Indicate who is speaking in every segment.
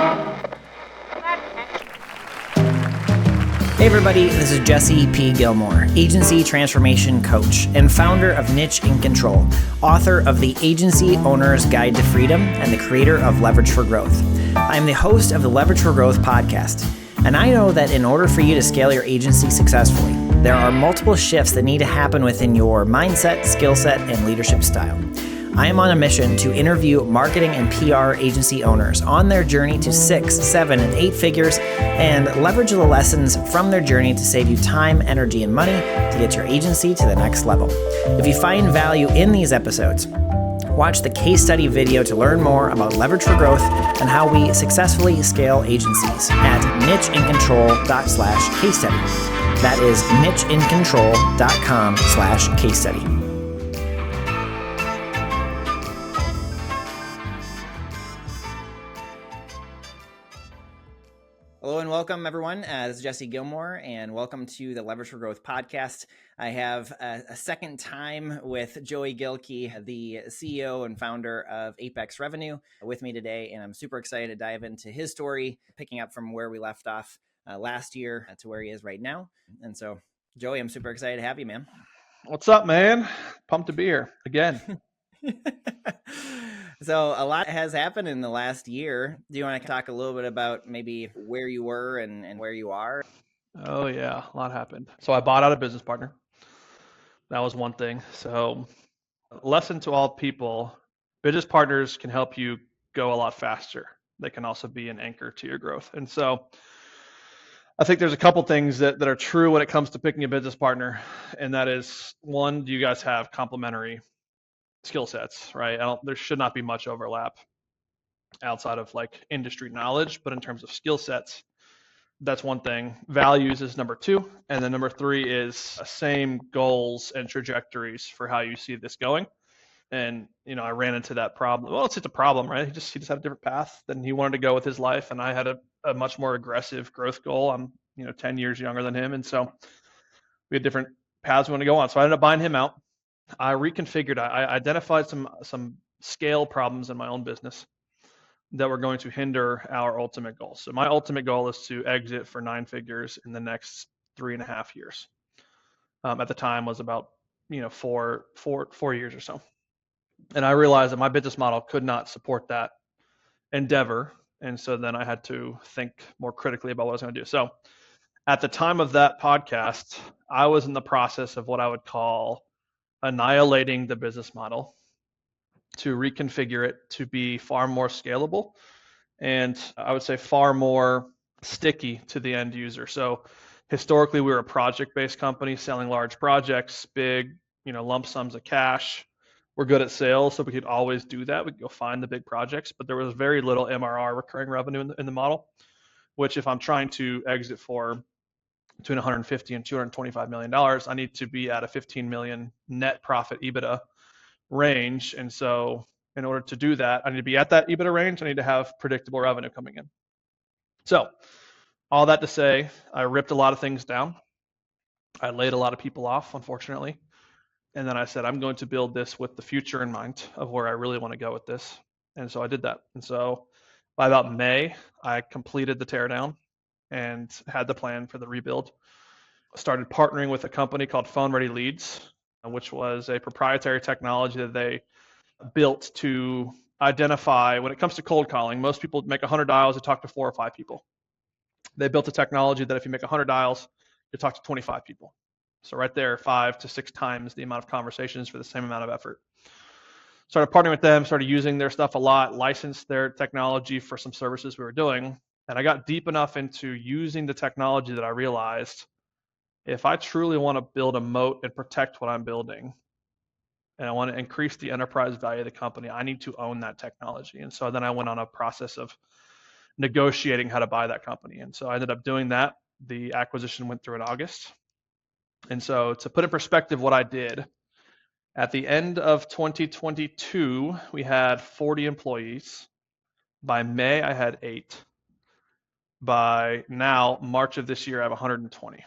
Speaker 1: Hey everybody, this is Jesse P. Gilmore, agency transformation coach and founder of Niche in Control, author of The Agency Owner's Guide to Freedom, and the creator of Leverage for Growth. I'm the host of the Leverage for Growth podcast, and I know that in order for you to scale your agency successfully, there are multiple shifts that need to happen within your mindset, skill set, and leadership style. I am on a mission to interview marketing and PR agency owners on their journey to 6, 7, and 8 figures and leverage the lessons from their journey to save you time, energy, and money to get your agency to the next level. If you find value in these episodes, watch the case study video to learn more about Leverage for Growth and how we successfully scale agencies at nicheincontrol.com/case study. That is nicheincontrol.com/case study. Hello and welcome, everyone. This is Jesse Gilmore, and welcome to the Leverage for Growth podcast. I have a second time with Joey Gilkey, the CEO and founder of Apex Revenue, with me today, and I'm super excited to dive into his story, picking up from where we left off last year to where he is right now. And so, Joey, I'm super excited to have you, man.
Speaker 2: What's up, man? Pumped to be here again.
Speaker 1: So a lot has happened in the last year. Do you want to talk a little bit about maybe where you were and where you are?
Speaker 2: Oh yeah, a lot happened. So I bought out a business partner. That was one thing. So lesson to all people, business partners can help you go a lot faster. They can also be an anchor to your growth. And so I think there's a couple things that are true when it comes to picking a business partner. And that is, one, do you guys have complementary skill sets, right? There should not be much overlap outside of like industry knowledge, but in terms of skill sets, that's one thing. Values is number 2. And then number 3 is same goals and trajectories for how you see this going. And, I ran into that problem. Well, it's just a problem, right? He just had a different path than he wanted to go with his life. And I had a much more aggressive growth goal. I'm, 10 years younger than him. And so we had different paths we want to go on. So I ended up buying him out. I reconfigured, I identified some scale problems in my own business that were going to hinder our ultimate goal. So my ultimate goal is to exit for 9 figures in the next 3.5 years. At the time was about, 4 years or so. And I realized that my business model could not support that endeavor. And so then I had to think more critically about what I was going to do. So at the time of that podcast, I was in the process of what I would call annihilating the business model to reconfigure it to be far more scalable and I would say far more sticky to the end user. So historically, we were a project-based company selling large projects, big, lump sums of cash. We're good at sales, so we could always do that. We could go find the big projects, but there was very little MRR, recurring revenue in the model, which if I'm trying to exit for between 150 and 225 million dollars, I need to be at a 15 million net profit EBITDA range. And so in order to do that, I need to be at that EBITDA range. I need to have predictable revenue coming in. So all that to say, I ripped a lot of things down. I laid a lot of people off, unfortunately. And then I said, I'm going to build this with the future in mind of where I really want to go with this. And so I did that. And so by about May, I completed the teardown and had the plan for the rebuild. I started partnering with a company called Phone Ready Leads, which was a proprietary technology that they built to identify, when it comes to cold calling, most people make 100 dials to talk to 4 or 5 people. They built a technology that if you make 100 dials, you talk to 25 people. So right there, 5 to 6 times the amount of conversations for the same amount of effort. Started partnering with them, started using their stuff a lot, licensed their technology for some services we were doing. And I got deep enough into using the technology that I realized if I truly want to build a moat and protect what I'm building, and I want to increase the enterprise value of the company, I need to own that technology. And so then I went on a process of negotiating how to buy that company. And so I ended up doing that. The acquisition went through in August. And so to put in perspective what I did, at the end of 2022, we had 40 employees. By May, I had 8. By now, March of this year, I have 120.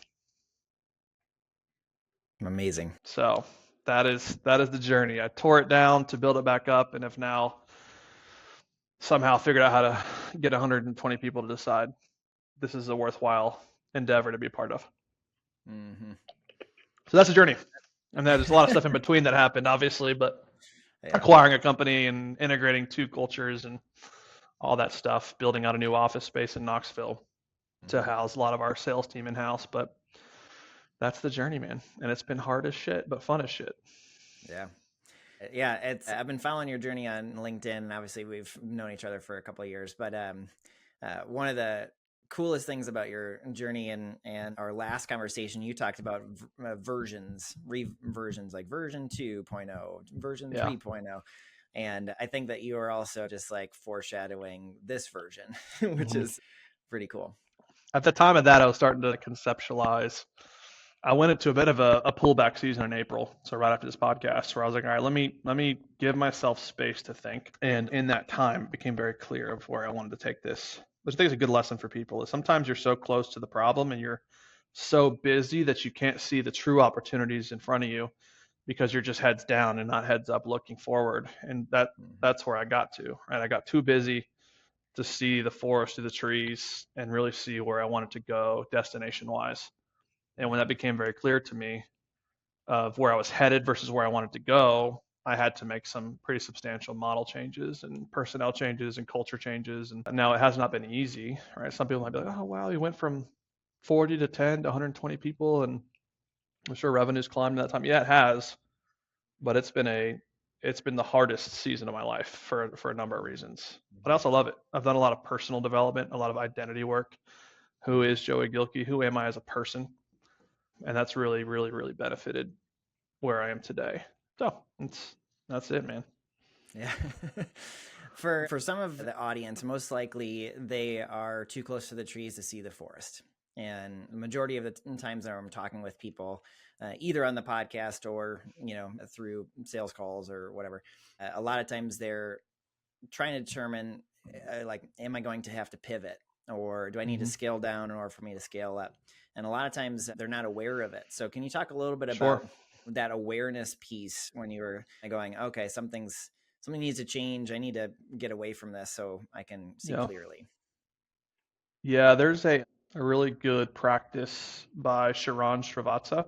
Speaker 1: Amazing.
Speaker 2: So that is the journey. I tore it down to build it back up, and have now somehow figured out how to, get 120 people to decide this is a worthwhile endeavor to be a part of.
Speaker 1: Mm-hmm.
Speaker 2: So that's a journey. And there's a lot of stuff in between that happened, obviously, but acquiring a company and integrating 2 cultures and all that stuff, building out a new office space in Knoxville to house a lot of our sales team in-house. But that's the journey, man. And it's been hard as shit, but fun as shit.
Speaker 1: Yeah. Yeah, I've been following your journey on LinkedIn, and obviously we've known each other for a couple of years. But one of the coolest things about your journey and our last conversation, you talked about versions, versions like version 2.0, version 3.0. And I think that you are also just like foreshadowing this version, which is pretty cool.
Speaker 2: At the time of that, I was starting to conceptualize. I went into a bit of a pullback season in April, so right after this podcast, where I was like, all right, let me give myself space to think. And in that time, it became very clear of where I wanted to take this. Which I think is a good lesson for people. Is sometimes you're so close to the problem and you're so busy that you can't see the true opportunities in front of you because you're just heads down and not heads up looking forward. And that's where I got to. Right, I got too busy to see the forest through the trees and really see where I wanted to go destination wise. And when that became very clear to me of where I was headed versus where I wanted to go, I had to make some pretty substantial model changes and personnel changes and culture changes. And now it has not been easy, right? Some people might be like, oh, wow, you went from 40 to 10 to 120 people. And I'm sure revenue's climbed in that time. Yeah, it has, but it's been the hardest season of my life for a number of reasons. But I also love it. I've done a lot of personal development, a lot of identity work. Who is Joey Gilkey? Who am I as a person? And that's really, really, really benefited where I am today. So that's it, man.
Speaker 1: Yeah. For some of the audience, most likely they are too close to the trees to see the forest. And the majority of the times that I'm talking with people, either on the podcast or, through sales calls or whatever, a lot of times they're trying to determine, am I going to have to pivot, or do I need to scale down in order for me to scale up? And a lot of times they're not aware of it. So can you talk a little bit about that awareness piece when you were going, okay, something needs to change. I need to get away from this so I can see clearly.
Speaker 2: Yeah, there's a really good practice by Sharon Srivatsa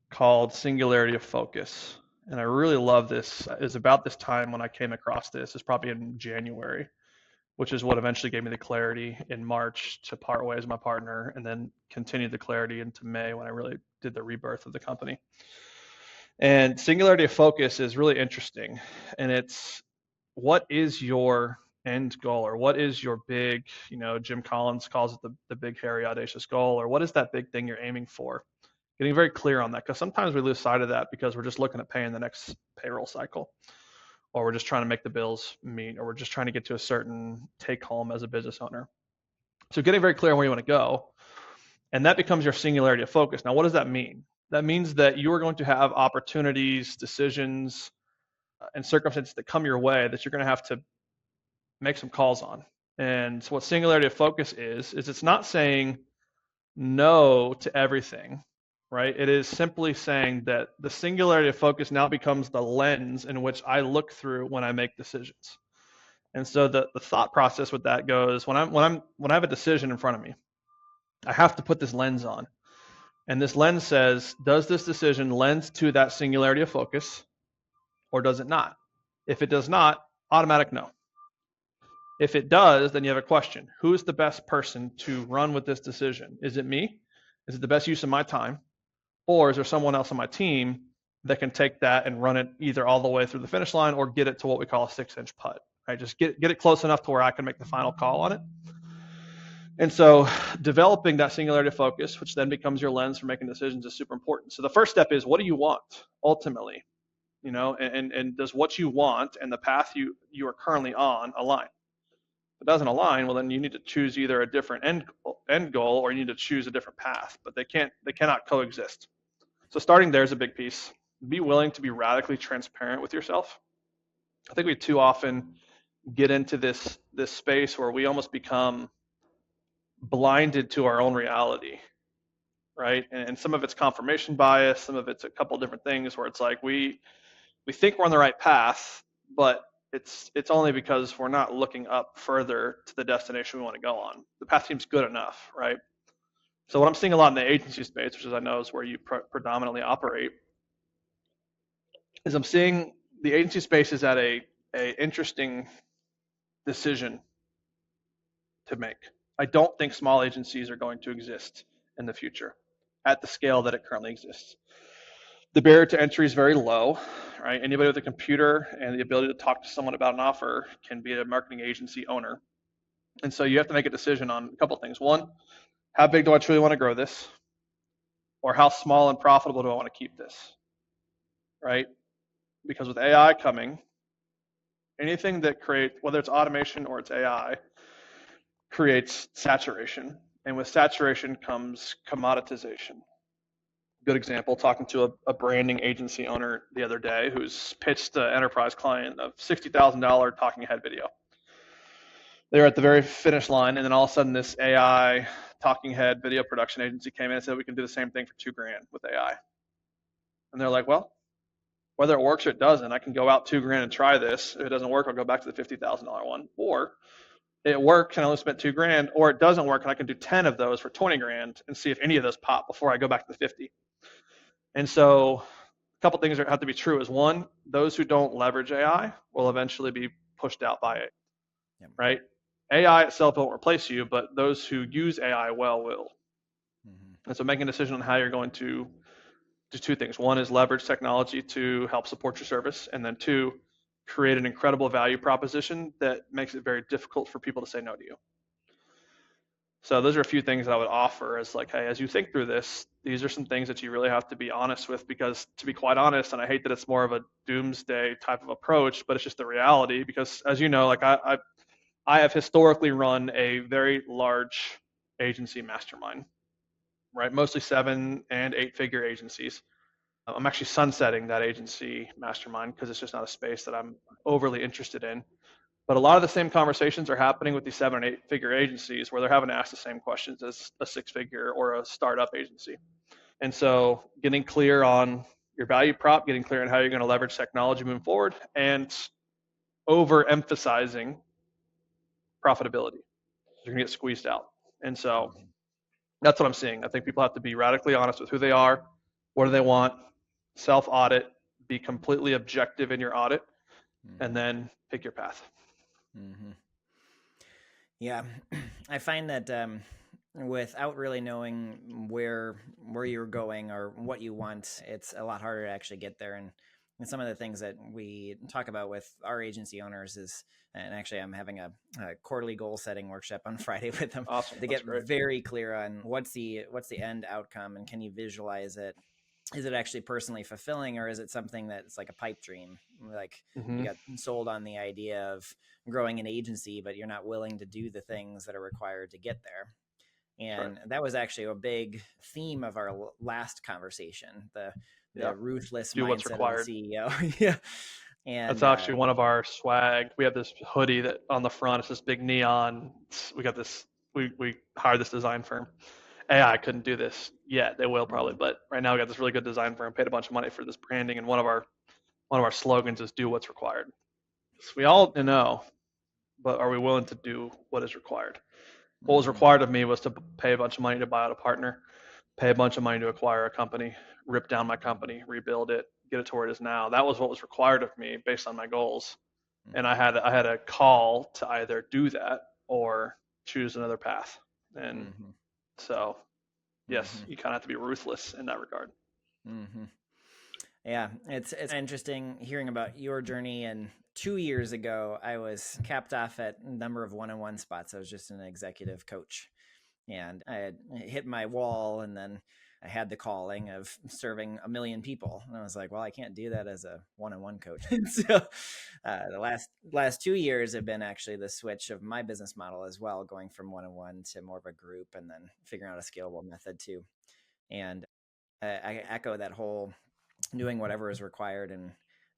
Speaker 2: called Singularity of Focus. And I really love this. It's about this time when I came across this. It's probably in January, which is what eventually gave me the clarity in March to part ways with my partner, and then continued the clarity into May when I really did the rebirth of the company. And singularity of focus is really interesting. And it's, what is your end goal, or what is your big, Jim Collins calls it the big, hairy, audacious goal, or what is that big thing you're aiming for? Getting very clear on that, because sometimes we lose sight of that because we're just looking at paying the next payroll cycle, or we're just trying to make the bills meet, or we're just trying to get to a certain take home as a business owner. So getting very clear on where you want to go, and that becomes your singularity of focus. Now, what does that mean? That means that you are going to have opportunities, decisions, and circumstances that come your way that you're going to have to make some calls on. And what singularity of focus is it's not saying no to everything, right? It is simply saying that the singularity of focus now becomes the lens in which I look through when I make decisions. And so the thought process with that goes, when I have a decision in front of me, I have to put this lens on. And this lens says, does this decision lend to that singularity of focus, or does it not? If it does not, automatic no. If it does, then you have a question. Who's the best person to run with this decision? Is it me? Is it the best use of my time? Or is there someone else on my team that can take that and run it either all the way through the finish line or get it to what we call a 6-inch putt, right? Just get it close enough to where I can make the final call on it. And so developing that singularity of focus, which then becomes your lens for making decisions, is super important. So the first step is, what do you want ultimately? And does what you want and the path you are currently on align? If it doesn't align, well, then you need to choose either a different end goal, or you need to choose a different path, but they cannot coexist. So starting there is a big piece. Be willing to be radically transparent with yourself. I think we too often get into this space where we almost become blinded to our own reality, right? And some of it's confirmation bias, some of it's a couple of different things where it's like we think we're on the right path, but it's only because we're not looking up further to the destination we want to go on. The path seems good enough, right? So what I'm seeing a lot in the agency space, which is I know is where you predominantly operate, is I'm seeing the agency space is at a interesting decision to make. I don't think small agencies are going to exist in the future at the scale that it currently exists. The barrier to entry is very low, right? Anybody with a computer and the ability to talk to someone about an offer can be a marketing agency owner. And so you have to make a decision on a couple of things. One, how big do I truly want to grow this? Or how small and profitable do I want to keep this? Right? Because with AI coming, anything that creates, whether it's automation or it's AI, creates saturation. And with saturation comes commoditization. Good example, talking to a branding agency owner the other day who's pitched an enterprise client of $60,000 talking head video. They were at the very finish line, and then all of a sudden this AI talking head video production agency came in and said we can do the same thing for $2,000 with AI. And they're like, well, whether it works or it doesn't, I can go out $2,000 and try this. If it doesn't work, I'll go back to the $50,000 one. Or it works and I only spent $2,000, or it doesn't work and I can do 10 of those for $20,000 and see if any of those pop before I go back to the 50. And so a couple things that have to be true is one, those who don't leverage AI will eventually be pushed out by it, right? AI itself won't replace you, but those who use AI well will. And so making a decision on how you're going to do two things. One is leverage technology to help support your service, and then two, create an incredible value proposition that makes it very difficult for people to say no to you. So those are a few things that I would offer as like, hey, as you think through this, these are some things that you really have to be honest with, because to be quite honest, and I hate that it's more of a doomsday type of approach, but it's just the reality, because as you know, like I have historically run a very large agency mastermind, right? Mostly 7 and 8 figure agencies. I'm actually sunsetting that agency mastermind because it's just not a space that I'm overly interested in. But a lot of the same conversations are happening with these 7 and 8 figure agencies where they're having to ask the same questions as a 6-figure or a startup agency. And so getting clear on your value prop, getting clear on how you're going to leverage technology moving forward, and overemphasizing profitability. You're going to get squeezed out. And so that's what I'm seeing. I think people have to be radically honest with who they are, what do they want, self-audit, be completely objective in your audit, and then pick your path.
Speaker 1: Yeah, I find that without really knowing where you're going or what you want, it's a lot harder to actually get there. And some of the things that we talk about with our agency owners is, and actually I'm having a quarterly goal setting workshop on Friday with them.
Speaker 2: Awesome.
Speaker 1: To get very clear on what's the end outcome, and can you visualize it? Is it actually personally fulfilling, or is it something that's like a pipe dream? Like you got sold on the idea of growing an agency, but you're not willing to do the things that are required to get there. And that was actually a big theme of our last conversation, the ruthless mindset of the CEO. Yeah. And
Speaker 2: that's actually one of our swag. We have this hoodie that on the front, it's this big neon. We got this, we hired this design firm. AI couldn't do this yet. They will probably, but right now we got this really good design firm, paid a bunch of money for this branding, and one of our slogans is "Do what's required." So we all know, but are we willing to do what is required? What was required of me was to pay a bunch of money to buy out a partner, pay a bunch of money to acquire a company, rip down my company, rebuild it, get it to where it is now. That was what was required of me based on my goals, and I had a call to either do that or choose another path. And so, yes, you kind of have to be ruthless in that regard.
Speaker 1: Yeah, it's interesting hearing about your journey. And 2 years ago, I was capped off at a number of one-on-one spots. I was just an executive coach, and I had hit my wall, and then I had the calling of serving 1 million people. And I was like, well, I can't do that as a one-on-one coach. So the last 2 years have been actually the switch of my business model as well, going from one-on-one to more of a group, and then figuring out a scalable method too. And I echo that whole doing whatever is required. And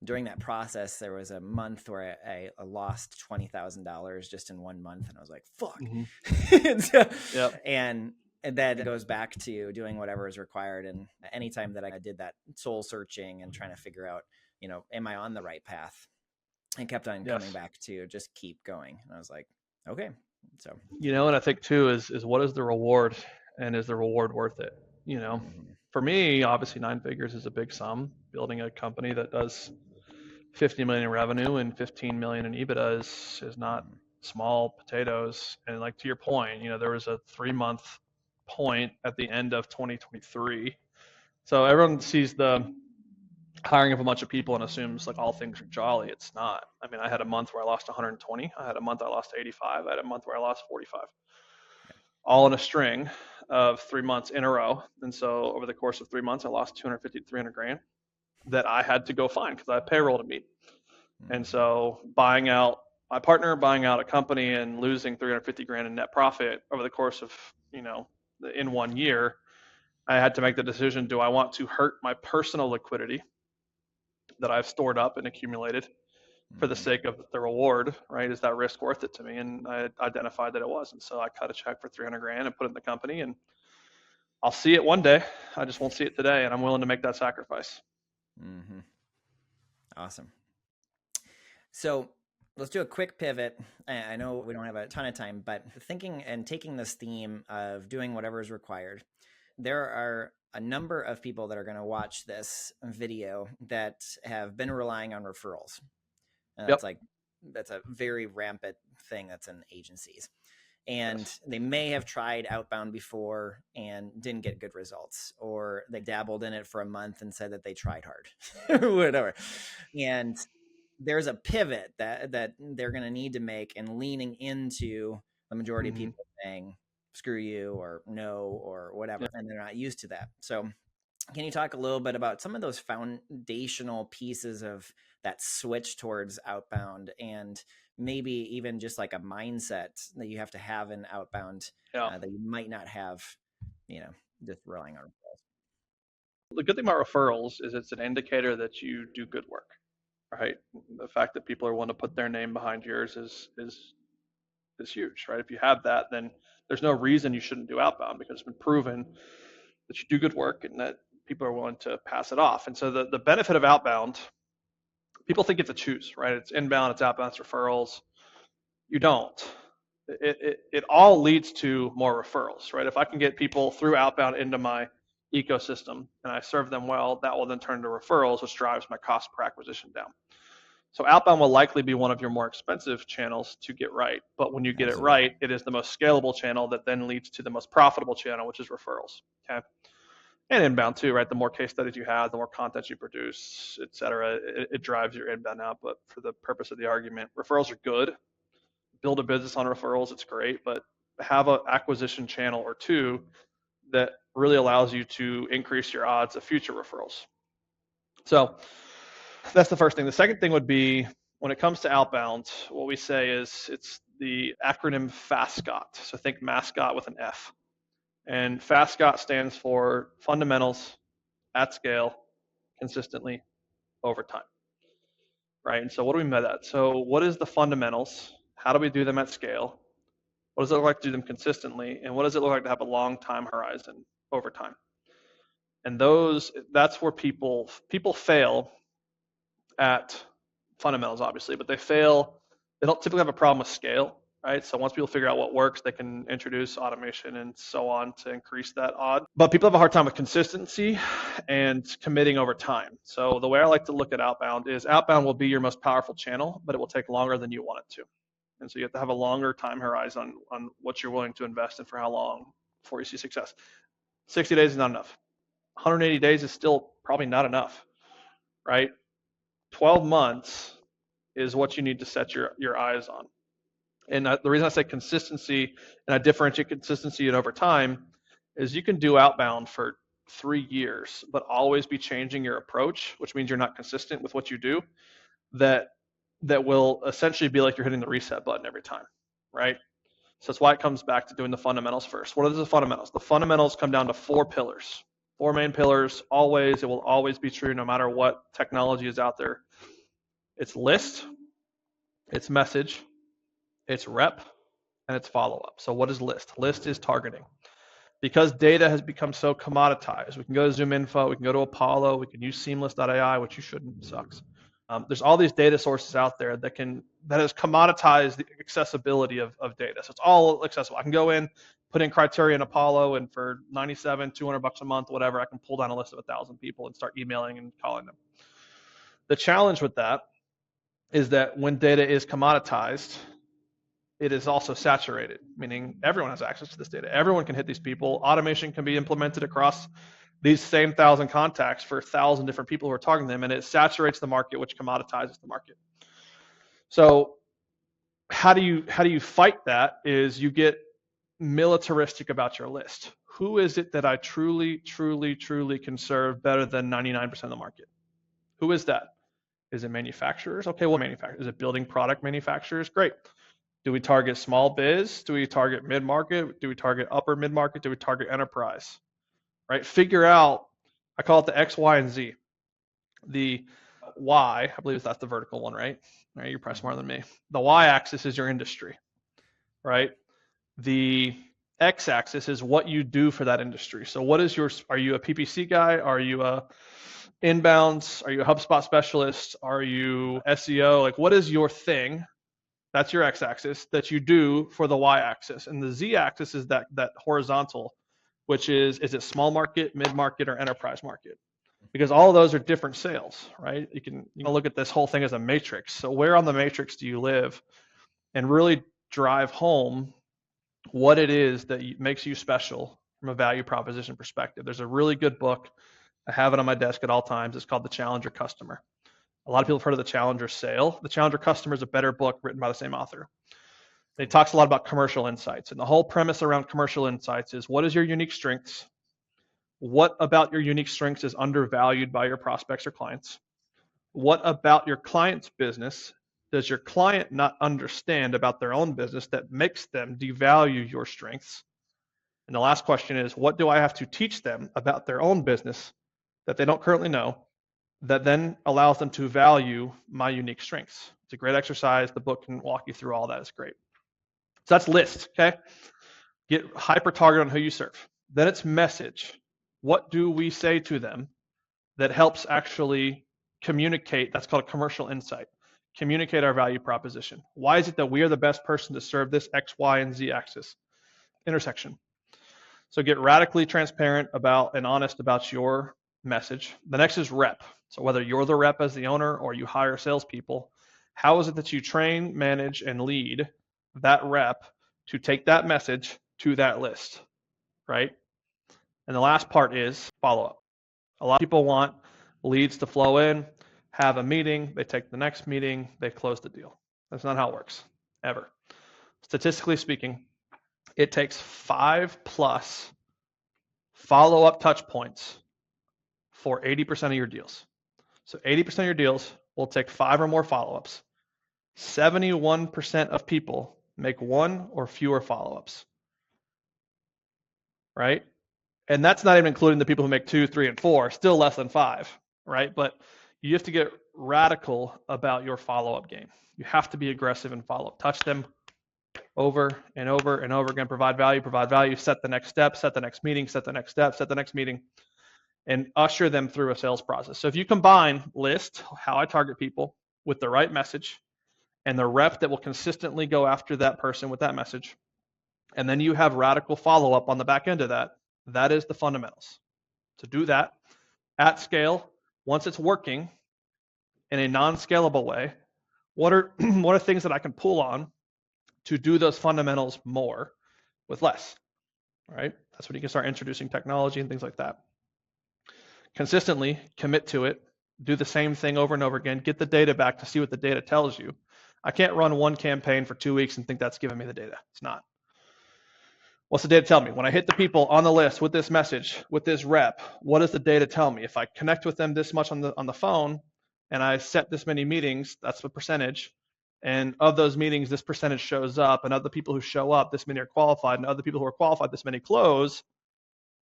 Speaker 1: during that process, there was a month where I lost $20,000 just in 1 month. And I was like, fuck. And that goes back to doing whatever is required. And anytime that I did that soul searching and trying to figure out, am I on the right path? and kept on
Speaker 2: Yes.
Speaker 1: coming back to just keep going. And I was like, okay. So,
Speaker 2: And I think too is what is the reward, and is the reward worth it? For me, obviously 9 figures is a big sum. Building a company that does 50 million in revenue and 15 million in EBITDA is not small potatoes. And like to your point, there was a 3-month point at the end of 2023. So everyone sees the hiring of a bunch of people and assumes like all things are jolly. It's not. I mean, I had a month where I lost 120. I had a month I lost 85. I had a month where I lost 45. All in a string of 3 months in a row. And so over the course of 3 months, I lost 250 to 300 grand that I had to go find because I had payroll to meet. And so buying out my partner, buying out a company and losing 350 grand in net profit over the course of, in 1 year, I had to make the decision, do I want to hurt my personal liquidity that I've stored up and accumulated for the sake of the reward, right? Is that risk worth it to me? And I identified that it was. And so I cut a check for 300 grand and put it in the company, and I'll see it one day. I just won't see it today. And I'm willing to make that sacrifice.
Speaker 1: Awesome. So let's do a quick pivot. I know we don't have a ton of time, but thinking and taking this theme of doing whatever is required, there are a number of people that are going to watch this video that have been relying on referrals. That's a very rampant thing that's in agencies. And they may have tried Outbound before and didn't get good results, or they dabbled in it for a month and said that they tried hard or whatever. And there's a pivot that they're going to need to make, and leaning into the majority of people saying screw you or no or whatever, and they're not used to that. So can you talk a little bit about some of those foundational pieces of that switch towards Outbound, and maybe even just like a mindset that you have to have in Outbound that you might not have, just relying on referrals?
Speaker 2: The good thing about referrals is it's an indicator that you do good work, right? The fact that people are willing to put their name behind yours is huge, right? If you have that, then there's no reason you shouldn't do Outbound, because it's been proven that you do good work and that people are willing to pass it off. And so the benefit of Outbound, people think you have to choose, right? It's inbound, it's outbound, it's referrals. You don't. It all leads to more referrals, right? If I can get people through Outbound into my ecosystem and I serve them well, that will then turn to referrals, which drives my cost per acquisition down. So Outbound will likely be one of your more expensive channels to get right. But when you get it right, it is the most scalable channel that then leads to the most profitable channel, which is referrals. Okay. And inbound too, right? The more case studies you have, the more content you produce, et cetera, it drives your inbound out. But for the purpose of the argument, referrals are good. Build a business on referrals, it's great, but have an acquisition channel or two that really allows you to increase your odds of future referrals. So that's the first thing. The second thing would be, when it comes to Outbound, what we say is it's the acronym FASCOT. So think mascot with an F. And FASCOT stands for fundamentals, at scale, consistently, over time. Right? And so what do we mean by that? So what is the fundamentals? How do we do them at scale? What does it look like to do them consistently? And what does it look like to have a long time horizon over time? And that's where people fail at fundamentals, obviously, but they don't typically have a problem with scale, right? So once people figure out what works, they can introduce automation and so on to increase that odd. But people have a hard time with consistency and committing over time. So the way I like to look at Outbound is Outbound will be your most powerful channel, but it will take longer than you want it to. And so you have to have a longer time horizon on what you're willing to invest in for how long before you see success. 60 days is not enough. 180 days is still probably not enough, right? 12 months is what you need to set your eyes on. And the reason I say consistency, and I differentiate consistency and over time, is you can do Outbound for 3 years, but always be changing your approach, which means you're not consistent with what you do. That will essentially be like you're hitting the reset button every time, right? So that's why it comes back to doing the fundamentals first. What are the fundamentals? The fundamentals come down to 4 pillars, 4 main pillars. Always, it will always be true no matter what technology is out there. It's list, it's message, it's rep, and it's follow-up. So what is list? List is targeting. Because data has become so commoditized, we can go to ZoomInfo, we can go to Apollo, we can use seamless.ai, which you shouldn't, sucks. There's all these data sources out there that has commoditized the accessibility of data. So it's all accessible. I can go in, put in criteria in Apollo, and for 97, $200 a month, whatever, I can pull down a list of 1,000 people and start emailing and calling them. The challenge with that is that when data is commoditized, it is also saturated, meaning everyone has access to this data. Everyone can hit these people. Automation can be implemented across these same 1,000 contacts for 1,000 different people who are targeting them, and it saturates the market, which commoditizes the market. So how do you fight that? Is you get militaristic about your list. Who is it that I truly can serve better than 99% of the market? Who is that? Is it manufacturers? Okay, well, manufacturers. Is it building product manufacturers? Great. Do we target small biz? Do we target mid-market? Do we target upper mid-market? Do we target enterprise? Right? Figure out, I call it the X, Y, and Z. The Y, I believe that's the vertical one, right? All right, you're probably smarter than me. The Y axis is your industry, right? The X axis is what you do for that industry. So what is are you a PPC guy? Are you a inbounds? Are you a HubSpot specialist? Are you SEO? Like, what is your thing? That's your X axis that you do for the Y axis. And the Z axis is that horizontal, which is it small market, mid market, or enterprise market? Because all of those are different sales, right? You can look at this whole thing as a matrix. So where on the matrix do you live? And really drive home what it is that makes you special from a value proposition perspective. There's a really good book. I have it on my desk at all times. It's called The Challenger Customer. A lot of people have heard of The Challenger Sale. The Challenger Customer is a better book written by the same author. And he talks a lot about commercial insights. And the whole premise around commercial insights is, what is your unique strengths? What about your unique strengths is undervalued by your prospects or clients? What about your client's business does your client not understand about their own business that makes them devalue your strengths? And the last question is, what do I have to teach them about their own business that they don't currently know, that then allows them to value my unique strengths? It's a great exercise. The book can walk you through all that. It's great. So that's list, okay? Get hyper targeted on who you serve. Then it's message. What do we say to them that helps actually communicate? That's called a commercial insight. Communicate our value proposition. Why is it that we are the best person to serve this X, Y, and Z axis intersection? So get radically transparent about and honest about your message. The next is rep. So whether you're the rep as the owner or you hire salespeople, how is it that you train, manage, and lead that rep to take that message to that list, right? And the last part is follow-up. A lot of people want leads to flow in, have a meeting, they take the next meeting, they close the deal. That's not how it works, ever. Statistically speaking, it takes 5+ follow-up touch points for 80% of your deals. So 80% of your deals will take 5 or more follow-ups. 71% of people make 1 or fewer follow-ups, right? And that's not even including the people who make 2, 3, and 4, still less than 5, right? But you have to get radical about your follow-up game. You have to be aggressive in follow-up. Touch them over and over and over again. Provide value, set the next step, set the next meeting, set the next step, set the next meeting, and usher them through a sales process. So if you combine list, how I target people, with the right message, and the rep that will consistently go after that person with that message, and then you have radical follow-up on the back end of that, that is the fundamentals. To do that at scale, once it's working in a non-scalable way, what are things that I can pull on to do those fundamentals more with less, right? That's when you can start introducing technology and things like that. Consistently commit to it, do the same thing over and over again, get the data back to see what the data tells you. I can't run one campaign for 2 weeks and think that's giving me the data. It's not. What's the data tell me? When I hit the people on the list with this message, with this rep, what does the data tell me? If I connect with them this much on the phone and I set this many meetings, that's the percentage. And of those meetings, this percentage shows up, and of the people who show up, this many are qualified, and other people who are qualified, this many close.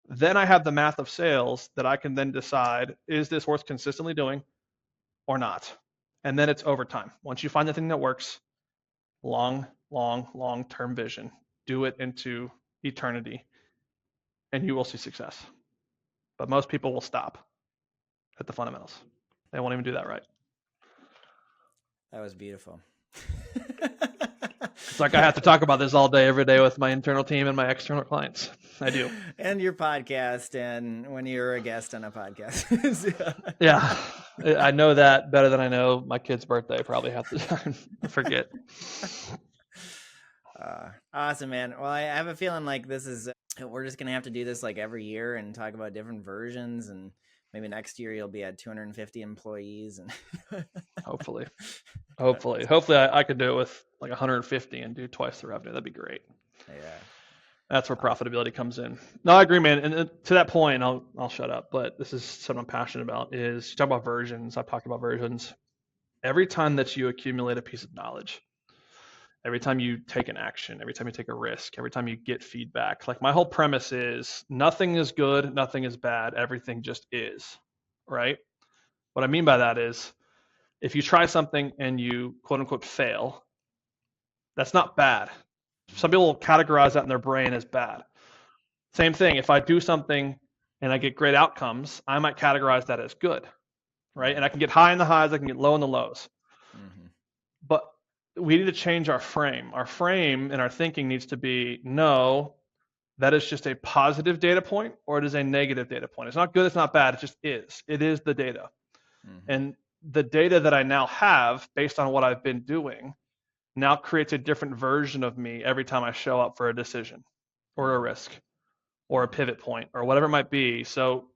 Speaker 2: Then I have the math of sales that I can then decide, is this worth consistently doing or not? And then it's over time. Once you find the thing that works, long-term vision, do it into eternity, and you will see success. But most people will stop at the fundamentals. They won't even do that right.
Speaker 1: That was beautiful.
Speaker 2: It's like I have to talk about this all day, every day with my internal team and my external clients. I do.
Speaker 1: And your podcast, and when you're a guest on a podcast.
Speaker 2: Yeah, I know that better than I know my kid's birthday. Probably have to forget.
Speaker 1: Awesome, man. Well, I have a feeling like we're just going to have to do this like every year and talk about different versions, and maybe next year you'll be at 250 employees. And
Speaker 2: Hopefully I could do it with like 150 and do twice the revenue. That'd be great.
Speaker 1: Yeah.
Speaker 2: That's where profitability comes in. No, I agree, man. And to that point, I'll shut up. But this is something I'm passionate about. Is you talk about versions. I've talked about versions. Every time that you accumulate a piece of knowledge, every time you take an action, every time you take a risk, every time you get feedback, like my whole premise is nothing is good, nothing is bad, everything just is, right? What I mean by that is if you try something and you quote unquote fail, that's not bad. Some people will categorize that in their brain as bad. Same thing, if I do something and I get great outcomes, I might categorize that as good, right? And I can get high in the highs, I can get low in the lows. Mm-hmm. But we need to change our frame. Our frame and our thinking needs to be, no, that is just a positive data point or it is a negative data point. It's not good, it's not bad, it just is. It is the data. Mm-hmm. And the data that I now have based on what I've been doing now creates a different version of me every time I show up for a decision or a risk or a pivot point or whatever it might be. So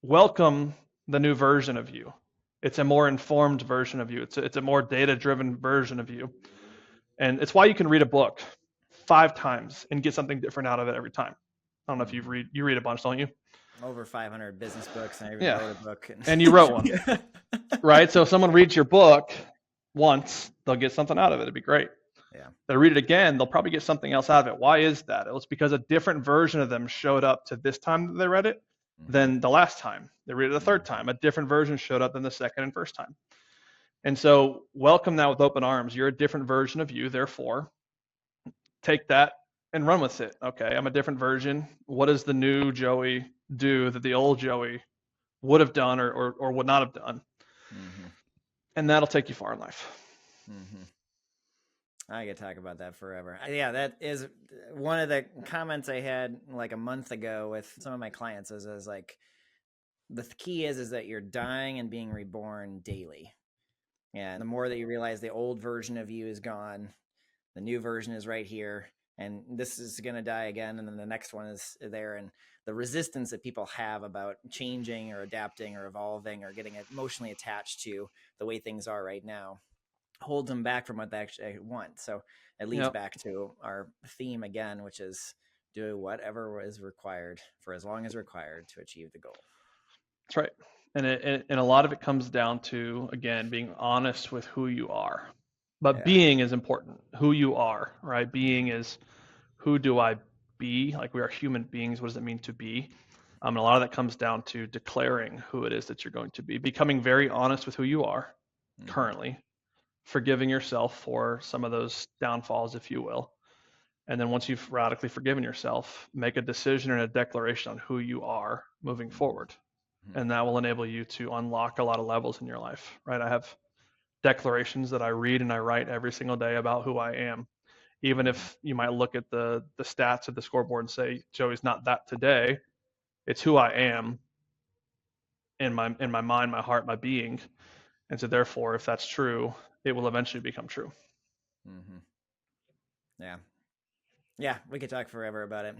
Speaker 2: welcome the new version of you. It's a more informed version of you. It's a more data-driven version of you. And it's why you can read a book 5 times and get something different out of it every time. I don't know if you read a bunch, don't you?
Speaker 1: Over 500 business books, and I even wrote a book.
Speaker 2: And you wrote one, right? So if someone reads your book once, they'll get something out of it. It'd be great.
Speaker 1: Yeah.
Speaker 2: They read it again, they'll probably get something else out of it. Why is that? It was because a different version of them showed up to this time that they read it than the last time. They read it the third time. A different version showed up than the second and first time. And so welcome that with open arms. You're a different version of you, therefore take that and run with it. Okay, I'm a different version. What does the new Joey do that the old Joey would have done or would not have done? Mm-hmm. And that'll take you far in life.
Speaker 1: Mm-hmm. I could talk about that forever. Yeah, that is one of the comments I had like a month ago with some of my clients is like, the key is that you're dying and being reborn daily. And the more that you realize the old version of you is gone, the new version is right here, and this is going to die again, and then the next one is there. And the resistance that people have about changing or adapting or evolving or getting emotionally attached to the way things are right now holds them back from what they actually want. So it leads back to our theme again, which is do whatever is required for as long as required to achieve the goal.
Speaker 2: That's right. And a lot of it comes down to, again, being honest with who you are. But being is important. Who you are, right? Being is, who do I be? Like, we are human beings. What does it mean to be? And a lot of that comes down to declaring who it is that you're going to be, becoming very honest with who you are currently, forgiving yourself for some of those downfalls, if you will. And then once you've radically forgiven yourself, make a decision and a declaration on who you are moving forward. And that will enable you to unlock a lot of levels in your life, right? I have declarations that I read and I write every single day about who I am. Even if you might look at the stats of the scoreboard and say, Joey's not that today, it's who I am in my mind, my heart, my being. And so therefore, if that's true, it will eventually become true.
Speaker 1: Mm-hmm. Yeah. Yeah, we could talk forever about it.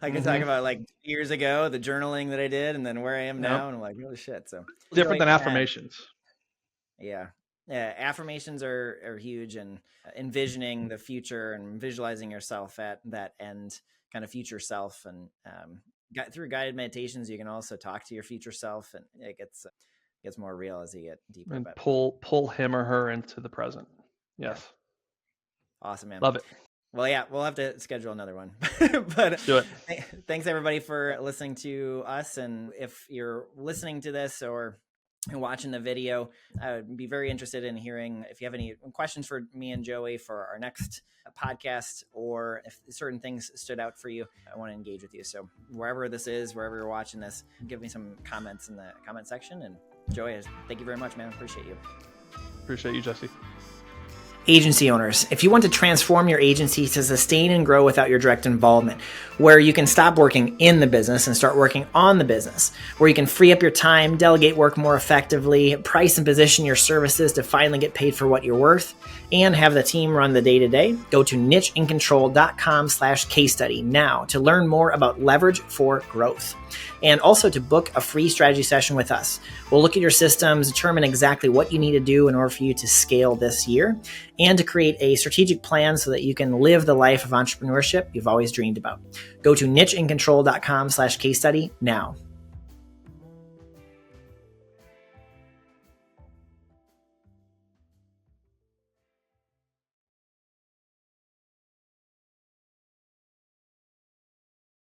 Speaker 1: I could talk about like years ago, the journaling that I did, and then where I am now, and I'm like, holy shit. So
Speaker 2: different than affirmations.
Speaker 1: Yeah. Affirmations are huge, and envisioning the future and visualizing yourself at that end, kind of future self. And through guided meditations, you can also talk to your future self, and it gets more real as you get deeper.
Speaker 2: And pull him or her into the present. Yes.
Speaker 1: Yeah. Awesome, man.
Speaker 2: Love it.
Speaker 1: Well, yeah, we'll have to schedule another one. But
Speaker 2: let's do it.
Speaker 1: Thanks everybody for listening to us. And if you're listening to this or watching the video, I would be very interested in hearing if you have any questions for me and Joey for our next podcast, or if certain things stood out for you. I want to engage with you. So wherever this is, wherever you're watching this, give me some comments in the comment section. And Joey, thank you very much, man. Appreciate you.
Speaker 2: Appreciate you, Jesse.
Speaker 1: Agency owners, if you want to transform your agency to sustain and grow without your direct involvement, where you can stop working in the business and start working on the business, where you can free up your time, delegate work more effectively, price and position your services to finally get paid for what you're worth, and have the team run the day-to-day, go to nicheandcontrol.com/case study now to learn more about leverage for growth. And also to book a free strategy session with us. We'll look at your systems, determine exactly what you need to do in order for you to scale this year, and to create a strategic plan so that you can live the life of entrepreneurship you've always dreamed about. Go to nicheandcontrol.com/case study now.